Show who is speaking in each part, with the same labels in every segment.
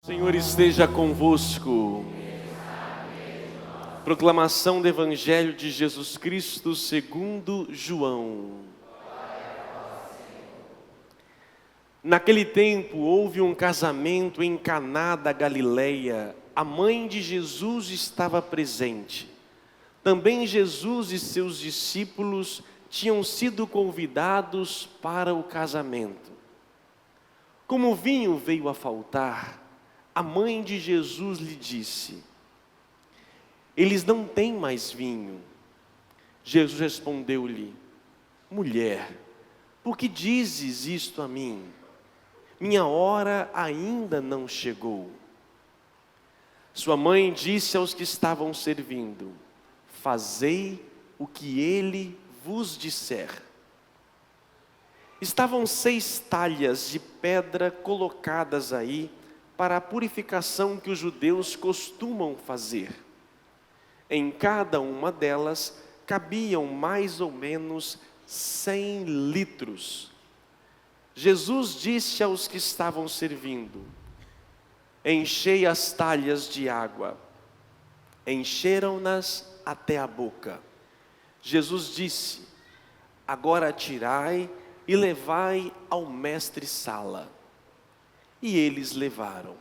Speaker 1: O Senhor esteja convosco. Proclamação do Evangelho de Jesus Cristo segundo João. Naquele tempo houve um casamento em Caná da Galileia. A mãe de Jesus estava presente. Também Jesus e seus discípulos tinham sido convidados para o casamento. Como o vinho veio a faltar, a mãe de Jesus lhe disse: eles não têm mais vinho. Jesus respondeu-lhe: mulher, por que dizes isto a mim? Minha hora ainda não chegou. Sua mãe disse aos que estavam servindo: fazei o que ele vos disser. Estavam 6 talhas de pedra colocadas aí para a purificação que os judeus costumam fazer. Em cada uma delas cabiam mais ou menos 100 litros. Jesus disse aos que estavam servindo: enchei as talhas de água. Encheram-nas até a boca. Jesus disse: agora tirai e levai ao mestre-sala. E eles levaram.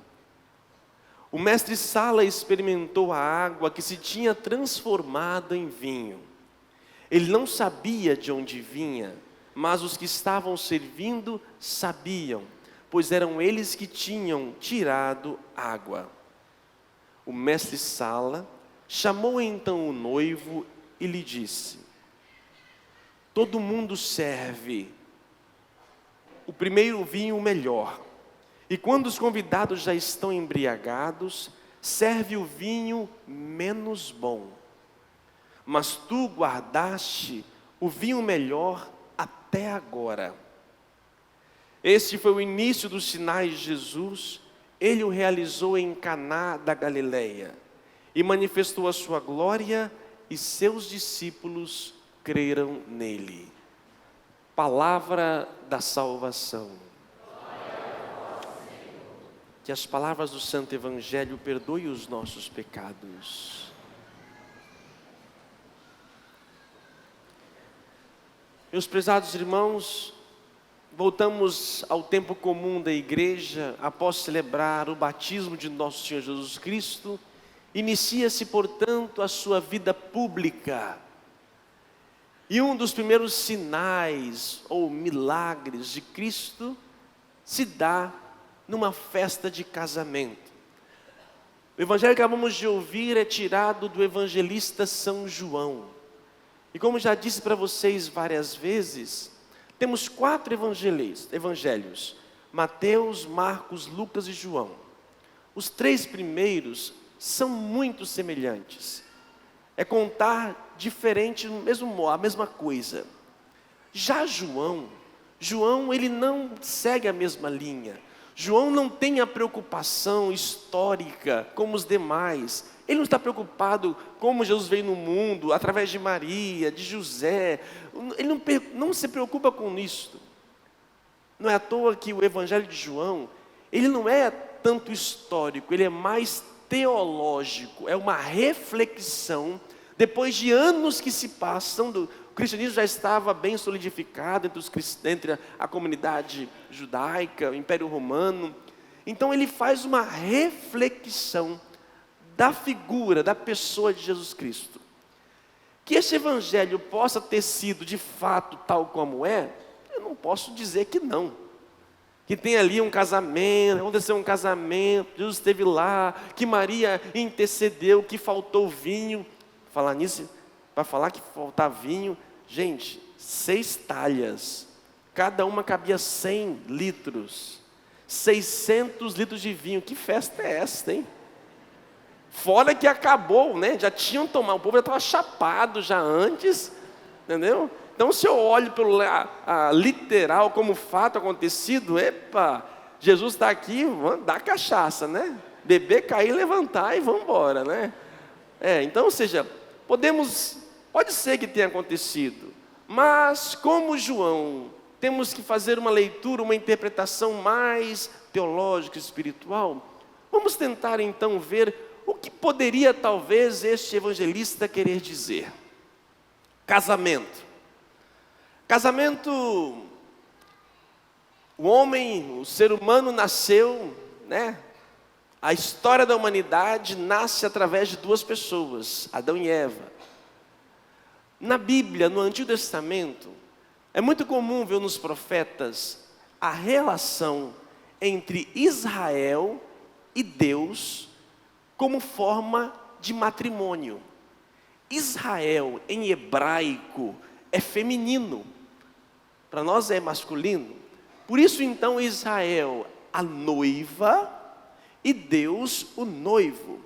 Speaker 1: O mestre-sala experimentou a água que se tinha transformado em vinho. Ele não sabia de onde vinha, mas os que estavam servindo sabiam, pois eram eles que tinham tirado água. O mestre-sala chamou então o noivo e lhe disse: todo mundo serve o primeiro vinho melhor. E quando os convidados já estão embriagados, serve o vinho menos bom. Mas tu guardaste o vinho melhor até agora. Este foi o início dos sinais de Jesus. Ele o realizou em Caná da Galileia e manifestou a sua glória, e seus discípulos creram nele. Palavra da salvação. Que as palavras do Santo Evangelho perdoem os nossos pecados. Meus prezados irmãos, voltamos ao tempo comum da igreja. Após celebrar o batismo de nosso Senhor Jesus Cristo, inicia-se, portanto, a sua vida pública. E um dos primeiros sinais ou milagres de Cristo se dá numa festa de casamento. O evangelho que acabamos de ouvir é tirado do evangelista São João. E como já disse para vocês várias vezes, temos 4 evangelhos: Mateus, Marcos, Lucas e João. Os 3 primeiros são muito semelhantes. É contar diferente, a mesma coisa. Já João ele não segue a mesma linha. João não tem a preocupação histórica como os demais. Ele não está preocupado como Jesus veio no mundo, através de Maria, de José. Ele não se preocupa com isso. Não é à toa que o Evangelho de João, ele não é tanto histórico, ele é mais teológico. É uma reflexão, depois de anos que se passam, o cristianismo já estava bem solidificado entre a comunidade judaica, o Império Romano. Então ele faz uma reflexão da figura, da pessoa de Jesus Cristo. Que esse evangelho possa ter sido de fato tal como é, eu não posso dizer que não. Que tem ali um casamento, aconteceu um casamento, Jesus esteve lá, que Maria intercedeu, que faltou vinho. Falar nisso, para falar que faltar vinho, gente, 6 talhas, cada uma cabia 100 litros, 600 litros de vinho. Que festa é essa, hein? Fora que acabou, né? Já tinham tomado, o povo já estava chapado já antes, entendeu? Então, se eu olho pelo literal como fato acontecido, epa, Jesus está aqui, dá cachaça, né? Beber, cair, levantar e vamos embora, né? Então, ou seja, pode ser que tenha acontecido, mas como João, temos que fazer uma leitura, uma interpretação mais teológica, espiritual. Vamos tentar então ver o que poderia talvez este evangelista querer dizer. Casamento. Casamento, o homem, o ser humano nasceu, né? A história da humanidade nasce através de duas pessoas, Adão e Eva. Na Bíblia, no Antigo Testamento, é muito comum ver nos profetas a relação entre Israel e Deus como forma de matrimônio. Israel, em hebraico, é feminino. Para nós é masculino. Por isso, então, Israel, a noiva, e Deus, o noivo.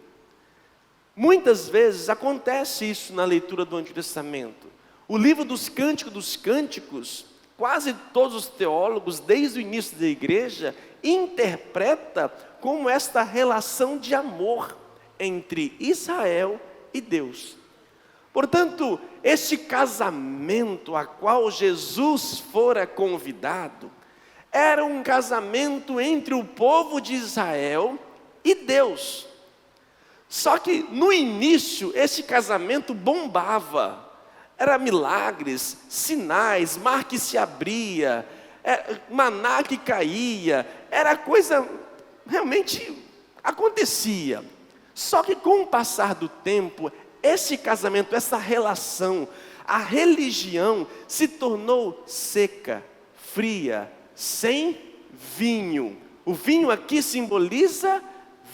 Speaker 1: Muitas vezes acontece isso na leitura do Antigo Testamento. O livro dos Cânticos, quase todos os teólogos, desde o início da igreja, interpreta como esta relação de amor entre Israel e Deus. Portanto, este casamento a qual Jesus fora convidado, era um casamento entre o povo de Israel e Deus. Só que no início esse casamento bombava. Era milagres, sinais, mar que se abria, maná que caía. Era coisa, realmente acontecia. Só que com o passar do tempo, esse casamento, essa relação, a religião se tornou seca, fria, sem vinho. O vinho aqui simboliza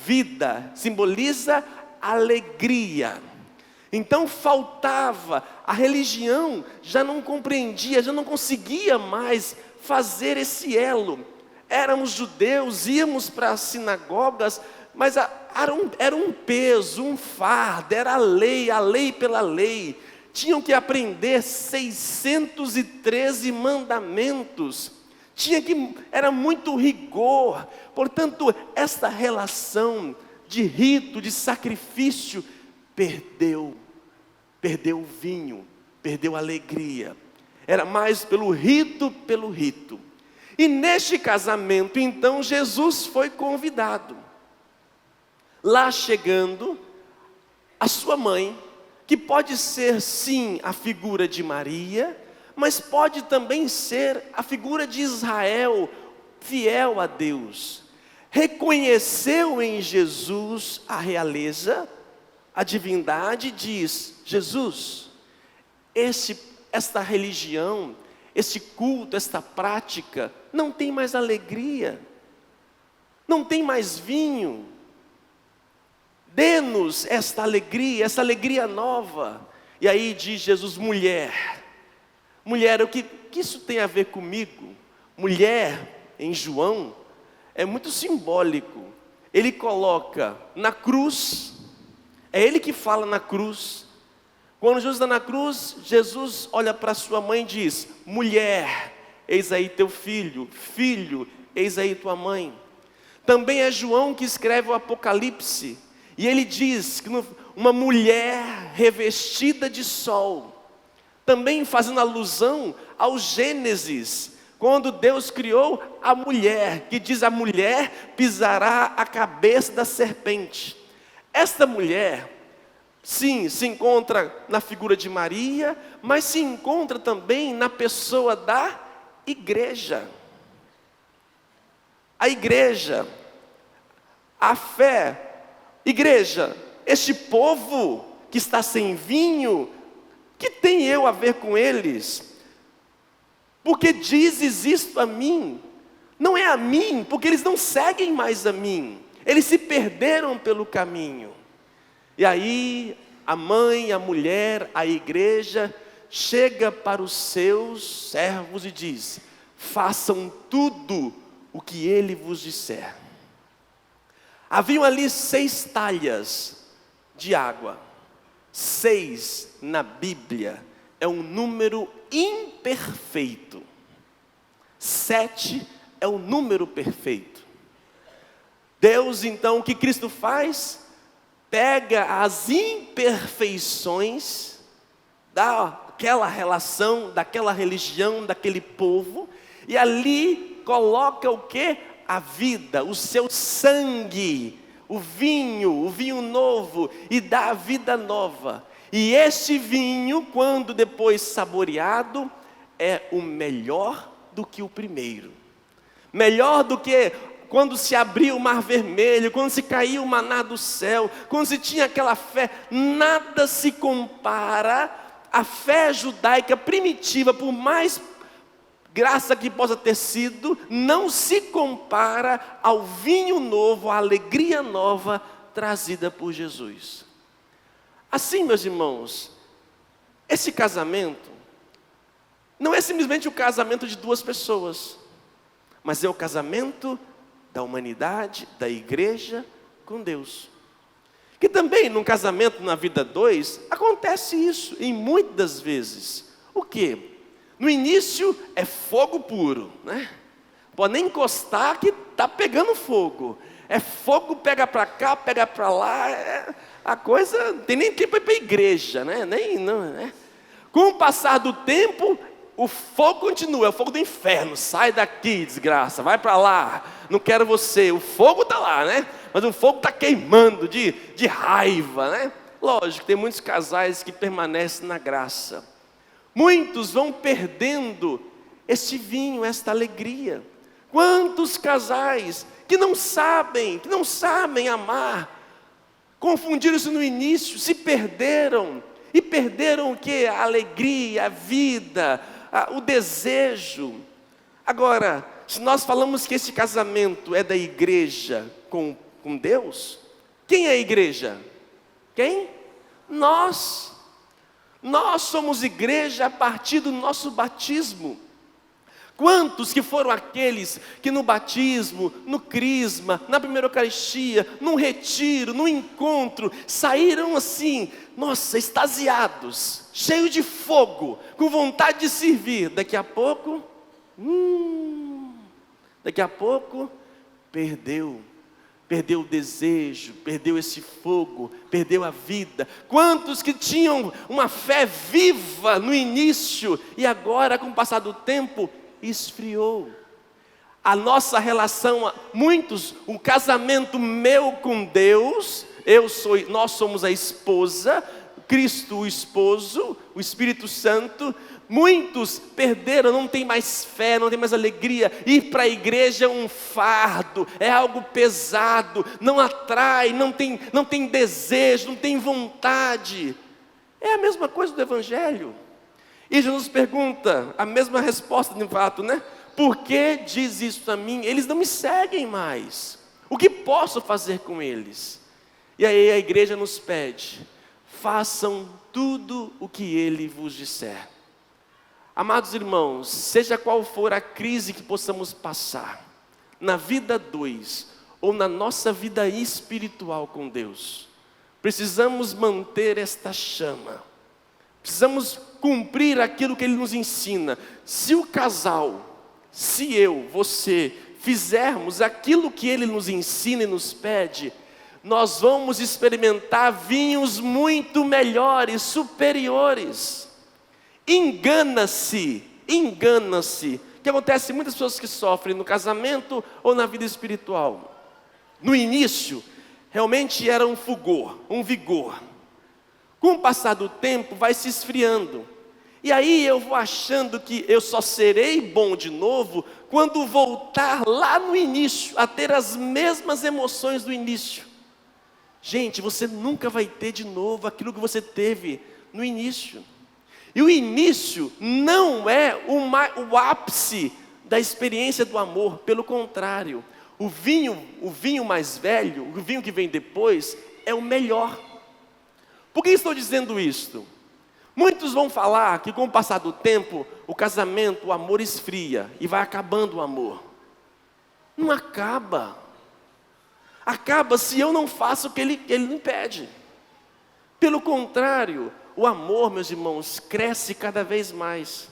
Speaker 1: vida, simboliza alegria. Então faltava, a religião já não compreendia, já não conseguia mais fazer esse elo. Éramos judeus, íamos para as sinagogas, mas era um peso, um fardo, era a lei pela lei. Tinham que aprender 613 mandamentos. Era muito rigor. Portanto, esta relação de rito, de sacrifício, perdeu o vinho, perdeu a alegria. Era mais pelo rito. E neste casamento, então, Jesus foi convidado. Lá chegando, a sua mãe, que pode ser sim a figura de Maria, mas pode também ser a figura de Israel, fiel a Deus. Reconheceu em Jesus a realeza, a divindade, diz: Jesus, esta religião, esse culto, esta prática, não tem mais alegria, não tem mais vinho. Dê-nos esta alegria nova. E aí diz Jesus: mulher, o que isso tem a ver comigo? Mulher, em João, é muito simbólico. Ele coloca na cruz, é ele que fala na cruz. Quando Jesus está na cruz, Jesus olha para sua mãe e diz: mulher, eis aí teu filho, filho, eis aí tua mãe. Também é João que escreve o Apocalipse, e ele diz que uma mulher revestida de sol, também fazendo alusão ao Gênesis, quando Deus criou a mulher, que diz: a mulher pisará a cabeça da serpente. Esta mulher, sim, se encontra na figura de Maria, mas se encontra também na pessoa da igreja. A igreja, a fé. Igreja, este povo que está sem vinho, que tem eu a ver com eles? Porque dizes isto a mim? Não é a mim, porque eles não seguem mais a mim. Eles se perderam pelo caminho. E aí, a mãe, a mulher, a igreja, chega para os seus servos e diz: façam tudo o que ele vos disser. Haviam ali 6 talhas de água. 6 na Bíblia é um número imperfeito. 7 é o número perfeito. Deus, então, o que Cristo faz? Pega as imperfeições daquela relação, daquela religião, daquele povo, e ali coloca o quê? A vida, o seu sangue, o vinho novo, e dá a vida nova. E este vinho, quando depois saboreado, é o melhor do que o primeiro. Melhor do que quando se abriu o mar vermelho, quando se caiu o maná do céu, quando se tinha aquela fé. Nada se compara à fé judaica primitiva, por mais graça que possa ter sido, não se compara ao vinho novo, à alegria nova trazida por Jesus. Assim, meus irmãos, esse casamento não é simplesmente o casamento de duas pessoas, mas é o casamento da humanidade, da igreja com Deus. Que também num casamento na vida dois, acontece isso, e muitas vezes. O quê? No início é fogo puro, né? Pode nem encostar que está pegando fogo. É fogo, pega para cá, pega para lá. A coisa não tem nem tempo para ir para a igreja, né? Com o passar do tempo, o fogo continua, é o fogo do inferno. Sai daqui, desgraça, vai para lá. Não quero você. O fogo está lá, né? Mas o fogo está queimando de raiva, né? Lógico, tem muitos casais que permanecem na graça. Muitos vão perdendo este vinho, esta alegria. Quantos casais que não sabem amar, confundiram isso no início, se perderam. E perderam o quê? A alegria, a vida, o desejo. Agora, se nós falamos que esse casamento é da igreja com Deus, quem é a igreja? Quem? Nós. Nós somos igreja a partir do nosso batismo. Quantos que foram aqueles que no batismo, no crisma, na primeira Eucaristia, num retiro, num encontro, saíram assim, nossa, extasiados, cheios de fogo, com vontade de servir. Daqui a pouco, perdeu o desejo, perdeu esse fogo, perdeu a vida. Quantos que tinham uma fé viva no início, e agora com o passar do tempo, esfriou. A relação, muitos, um casamento meu com Deus, nós somos a esposa, Cristo o esposo, o Espírito Santo. Muitos perderam, não tem mais fé, não tem mais alegria. Ir para a igreja é um fardo, é algo pesado, não atrai, não tem desejo, não tem vontade. É a mesma coisa do Evangelho. E Jesus pergunta, a mesma resposta de fato, né? Por que diz isso a mim? Eles não me seguem mais. O que posso fazer com eles? E aí a igreja nos pede, façam tudo o que Ele vos disser. Amados irmãos, seja qual for a crise que possamos passar, na vida dois, ou na nossa vida espiritual com Deus, precisamos manter esta chama. Precisamos cumprir aquilo que Ele nos ensina. Se o casal, se eu, você, fizermos aquilo que Ele nos ensina e nos pede, nós vamos experimentar vinhos muito melhores, superiores. Engana-se. O que acontece? Muitas pessoas que sofrem no casamento ou na vida espiritual. No início, realmente era um fulgor, um vigor. Com o passar do tempo, vai se esfriando. E aí eu vou achando que eu só serei bom de novo quando voltar lá no início, a ter as mesmas emoções do início. Gente, você nunca vai ter de novo aquilo que você teve no início. E o início não é o ápice da experiência do amor, pelo contrário. O vinho mais velho, o vinho que vem depois, é o melhor. Por que estou dizendo isto? Muitos vão falar que com o passar do tempo, o casamento, o amor esfria e vai acabando o amor. Não acaba. Acaba se eu não faço o que ele me pede. Pelo contrário, o amor, meus irmãos, cresce cada vez mais.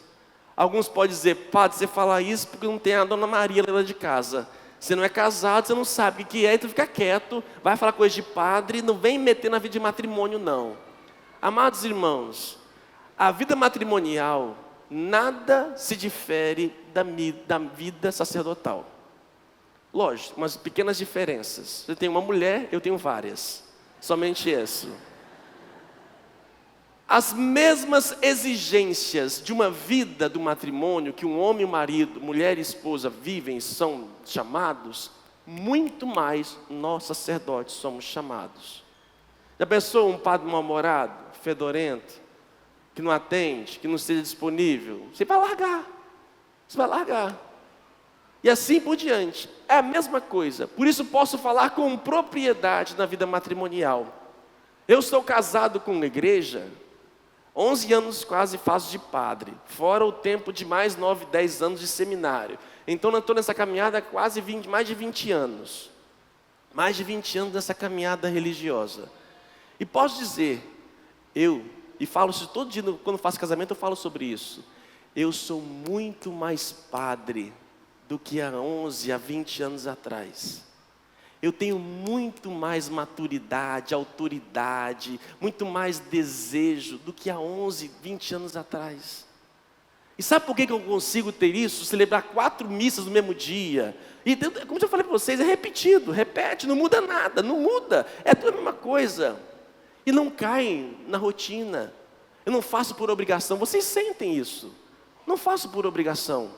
Speaker 1: Alguns podem dizer, padre, você fala isso porque não tem a Dona Maria lá de casa. Você não é casado, você não sabe o que é, então fica quieto, vai falar coisa de padre, não vem meter na vida de matrimônio não. Amados irmãos, a vida matrimonial nada se difere da vida sacerdotal. Lógico, umas pequenas diferenças. Você tem uma mulher, eu tenho várias. Somente isso. As mesmas exigências de uma vida do matrimônio que um homem e um marido, mulher e esposa vivem, são chamados, muito mais nós sacerdotes somos chamados. Já pensou um padre mal-humorado, fedorento, que não atende, que não esteja disponível? Você vai largar. Você vai largar. E assim por diante. É a mesma coisa. Por isso posso falar com propriedade na vida matrimonial. Eu sou casado com uma igreja, 11 anos quase faço de padre, fora o tempo de mais 9, 10 anos de seminário. Então eu estou nessa caminhada há quase mais de 20 anos. Mais de 20 anos nessa caminhada religiosa. E posso dizer, e falo isso todo dia, quando faço casamento eu falo sobre isso. Eu sou muito mais padre do que há 11, há 20 anos atrás. Eu tenho muito mais maturidade, autoridade, muito mais desejo do que há 11, 20 anos atrás. E sabe por que eu consigo ter isso? Celebrar 4 missas no mesmo dia. E como eu falei para vocês, é repetido, repete, não muda nada, não muda. É tudo a mesma coisa. E não caem na rotina. Eu não faço por obrigação, vocês sentem isso. Não faço por obrigação.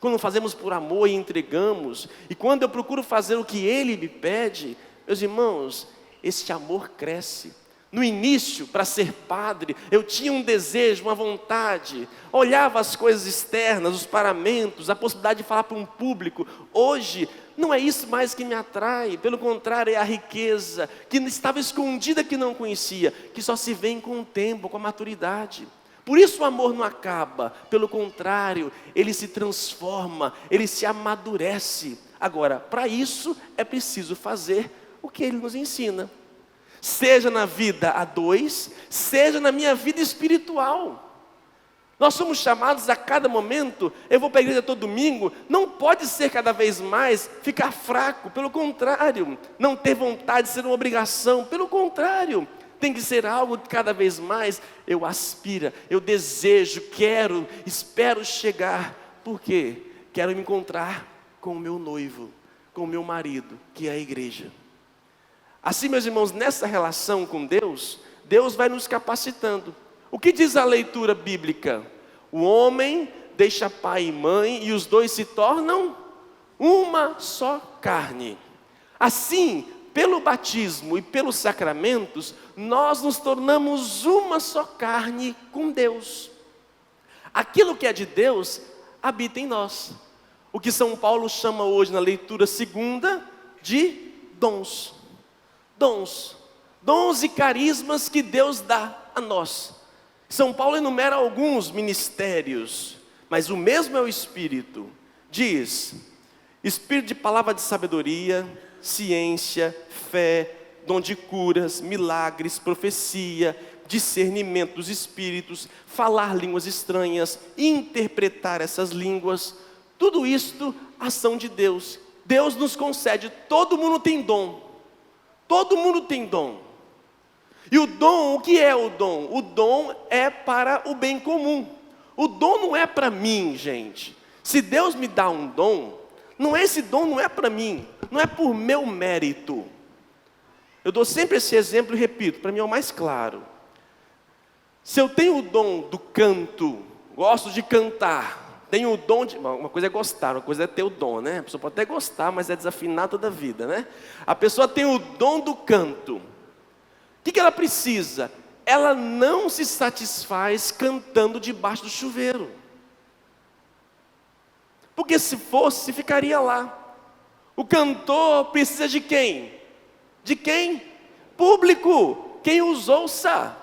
Speaker 1: Quando fazemos por amor e entregamos, e quando eu procuro fazer o que Ele me pede, meus irmãos, esse amor cresce. No início, para ser padre, eu tinha um desejo, uma vontade, olhava as coisas externas, os paramentos, a possibilidade de falar para um público. Hoje, não é isso mais que me atrai, pelo contrário, é a riqueza, que estava escondida, que não conhecia, que só se vê com o tempo, com a maturidade. Por isso o amor não acaba, pelo contrário, ele se transforma, ele se amadurece. Agora, para isso é preciso fazer o que ele nos ensina. Seja na vida a dois, seja na minha vida espiritual. Nós somos chamados a cada momento, eu vou para a igreja todo domingo, não pode ser cada vez mais ficar fraco, pelo contrário, não ter vontade de ser uma obrigação, pelo contrário, tem que ser algo que cada vez mais eu aspiro, eu desejo, quero, espero chegar. Por quê? Quero me encontrar com o meu noivo, com o meu marido, que é a igreja. Assim, meus irmãos, nessa relação com Deus, Deus vai nos capacitando. O que diz a leitura bíblica? O homem deixa pai e mãe e os dois se tornam uma só carne. Assim, pelo batismo e pelos sacramentos, nós nos tornamos uma só carne com Deus. Aquilo que é de Deus habita em nós. O que São Paulo chama hoje na leitura segunda de dons. Dons e carismas que Deus dá a nós. São Paulo enumera alguns ministérios, mas o mesmo é o Espírito. Diz, Espírito de palavra de sabedoria, ciência, fé, dom de curas, milagres, profecia, discernimento dos espíritos, falar línguas estranhas, interpretar essas línguas. Tudo isto, ação de Deus. Deus nos concede, todo mundo tem dom. Todo mundo tem dom. E o dom, o que é o dom? O dom é para o bem comum. O dom não é para mim, gente. Se Deus me dá um dom, esse dom não é para mim, não é por meu mérito. Eu dou sempre esse exemplo e repito, para mim é o mais claro. Se eu tenho o dom do canto, gosto de cantar, tenho o dom de... Uma coisa é gostar, uma coisa é ter o dom, né? A pessoa pode até gostar, mas é desafinar toda a vida, né? A pessoa tem o dom do canto. O que ela precisa? Ela não se satisfaz cantando debaixo do chuveiro. Porque se fosse, ficaria lá. O cantor precisa de quem? De quem? Público, quem os ouça.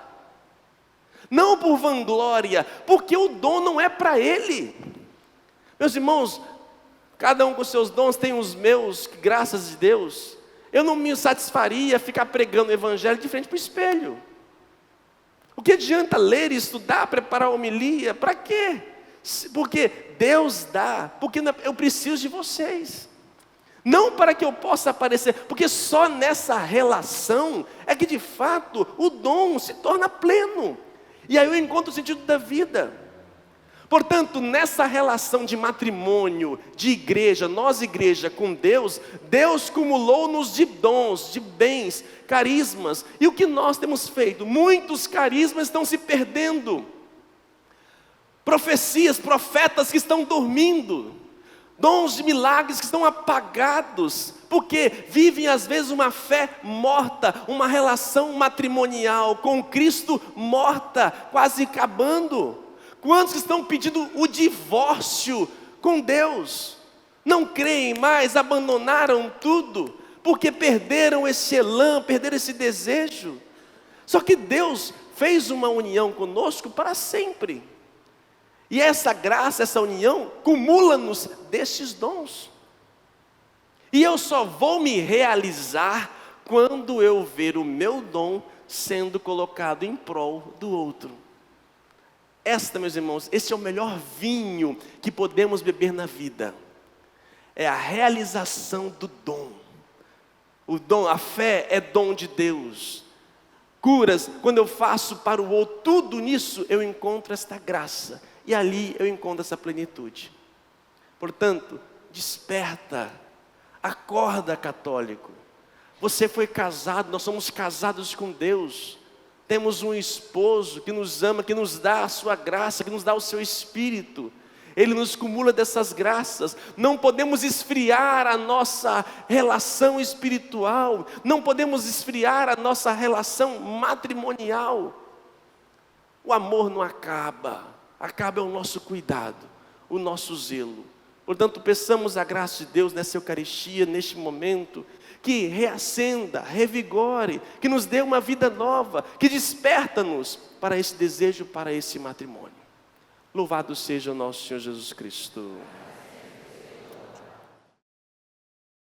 Speaker 1: Não por vanglória, porque o dom não é para ele. Meus irmãos, cada um com seus dons, tem os meus, graças a Deus. Eu não me satisfaria ficar pregando o evangelho de frente para o espelho. O que adianta ler, estudar, preparar a homilia? Para quê? Porque Deus dá, porque eu preciso de vocês. Não para que eu possa aparecer, porque só nessa relação é que de fato o dom se torna pleno. E aí eu encontro o sentido da vida. Portanto, nessa relação de matrimônio, de igreja, nós igreja com Deus, Deus cumulou-nos de dons, de bens, carismas. E o que nós temos feito? Muitos carismas estão se perdendo. Profecias, profetas que estão dormindo. Dons de milagres que estão apagados. Porque vivem às vezes uma fé morta, uma relação matrimonial com Cristo morta, quase acabando. Quantos estão pedindo o divórcio com Deus? Não creem mais, abandonaram tudo, porque perderam esse elan, perderam esse desejo. Só que Deus fez uma união conosco para sempre. E essa graça, essa união, cumula-nos destes dons. E eu só vou me realizar quando eu ver o meu dom sendo colocado em prol do outro. Meus irmãos, esse é o melhor vinho que podemos beber na vida. É a realização do dom. O dom, a fé é dom de Deus. Curas, quando eu faço para o outro, tudo nisso eu encontro esta graça. E ali eu encontro essa plenitude. Portanto, desperta, acorda, católico. Você foi casado, nós somos casados com Deus. Temos um esposo que nos ama, que nos dá a sua graça, que nos dá o seu Espírito. Ele nos cumula dessas graças. Não podemos esfriar a nossa relação espiritual. Não podemos esfriar a nossa relação matrimonial. O amor não acaba. Acaba o nosso cuidado, o nosso zelo. Portanto, peçamos a graça de Deus nessa Eucaristia, neste momento, que reacenda, revigore, que nos dê uma vida nova, que desperta-nos para esse desejo, para esse matrimônio. Louvado seja o nosso Senhor Jesus Cristo.